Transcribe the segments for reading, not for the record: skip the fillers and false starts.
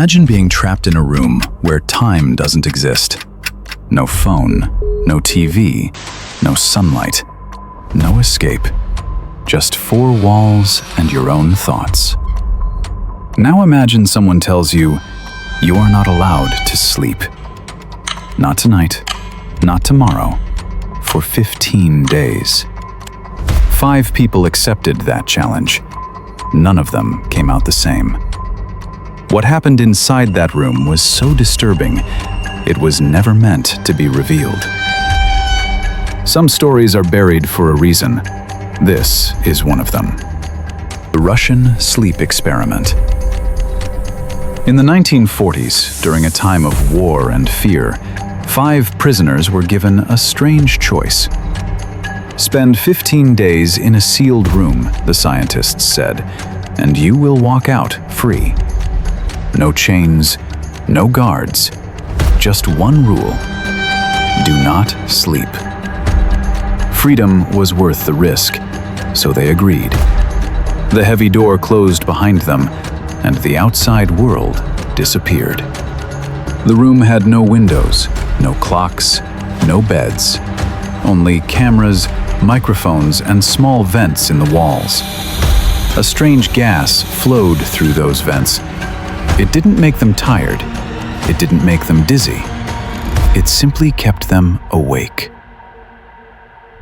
Imagine being trapped in a room where time doesn't exist. No phone, no TV, no sunlight, no escape. Just four walls and your own thoughts. Now imagine someone tells you, you are not allowed to sleep. Not tonight, not tomorrow, for 15 days. 5 people accepted that challenge. None of them came out the same. What happened inside that room was so disturbing, it was never meant to be revealed. Some stories are buried for a reason. This is one of them. The Russian sleep experiment. In the 1940s, during a time of war and fear, 5 prisoners were given a strange choice. Spend 15 days in a sealed room, the scientists said, and you will walk out free. No chains, no guards, just one rule: do not sleep. Freedom was worth the risk, so they agreed. The heavy door closed behind them, and the outside world disappeared. The room had no windows, no clocks, no beds, only cameras, microphones, and small vents in the walls. A strange gas flowed through those vents. It didn't make them tired. It didn't make them dizzy. It simply kept them awake.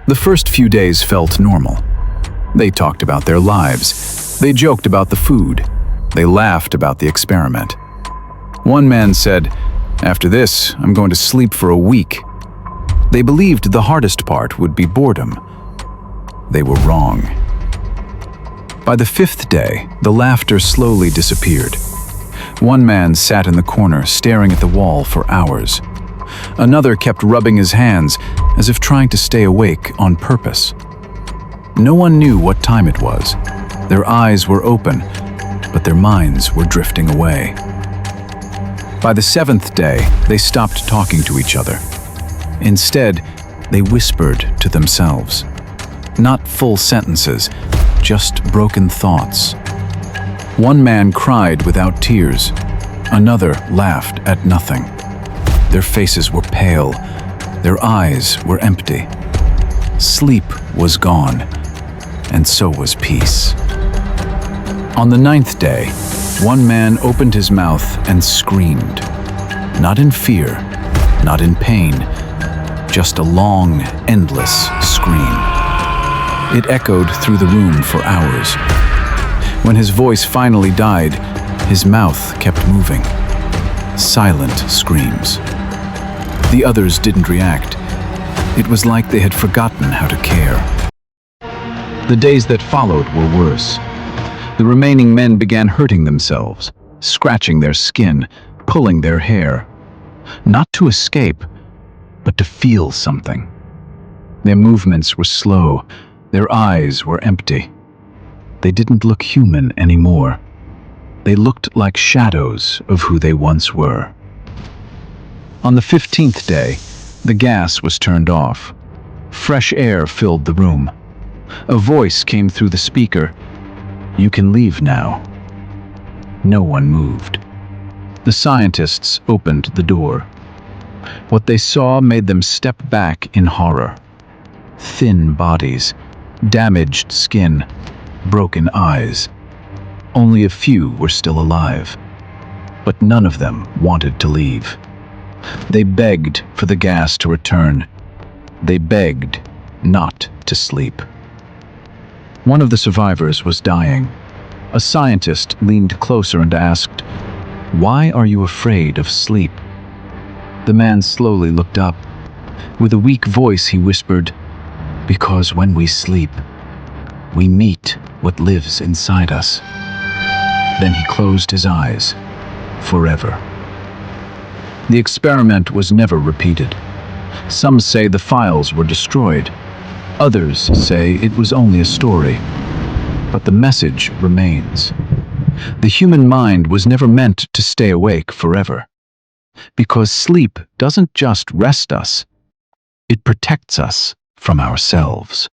The first few days felt normal. They talked about their lives. They joked about the food. They laughed about the experiment. One man said, "After this, I'm going to sleep for a week." They believed the hardest part would be boredom. They were wrong. By the 5th day, the laughter slowly disappeared. One man sat in the corner staring at the wall for hours. Another kept rubbing his hands as if trying to stay awake on purpose. No one knew what time it was. Their eyes were open, but their minds were drifting away. By the 7th day, they stopped talking to each other. Instead, they whispered to themselves. Not full sentences, just broken thoughts. One man cried without tears. Another laughed at nothing. Their faces were pale. Their eyes were empty. Sleep was gone, and so was peace. On the 9th day, one man opened his mouth and screamed. Not in fear, not in pain, just a long, endless scream. It echoed through the room for hours. When his voice finally died, his mouth kept moving. Silent screams. The others didn't react. It was like they had forgotten how to care. The days that followed were worse. The remaining men began hurting themselves, scratching their skin, pulling their hair. Not to escape, but to feel something. Their movements were slow. Their eyes were empty. They didn't look human anymore. They looked like shadows of who they once were. On the 15th day, the gas was turned off. Fresh air filled the room. A voice came through the speaker. "You can leave now." No one moved. The scientists opened the door. What they saw made them step back in horror. Thin bodies, damaged skin, broken eyes. Only a few were still alive, but none of them wanted to leave. They begged for the gas to return. They begged not to sleep. One of the survivors was dying. A scientist leaned closer and asked, "Why are you afraid of sleep?" The man slowly looked up. With a weak voice he whispered, "Because when we sleep, we meet what lives inside us." Then he closed his eyes, forever. The experiment was never repeated. Some say the files were destroyed. Others say it was only a story. But the message remains. The human mind was never meant to stay awake forever. Because sleep doesn't just rest us, it protects us from ourselves.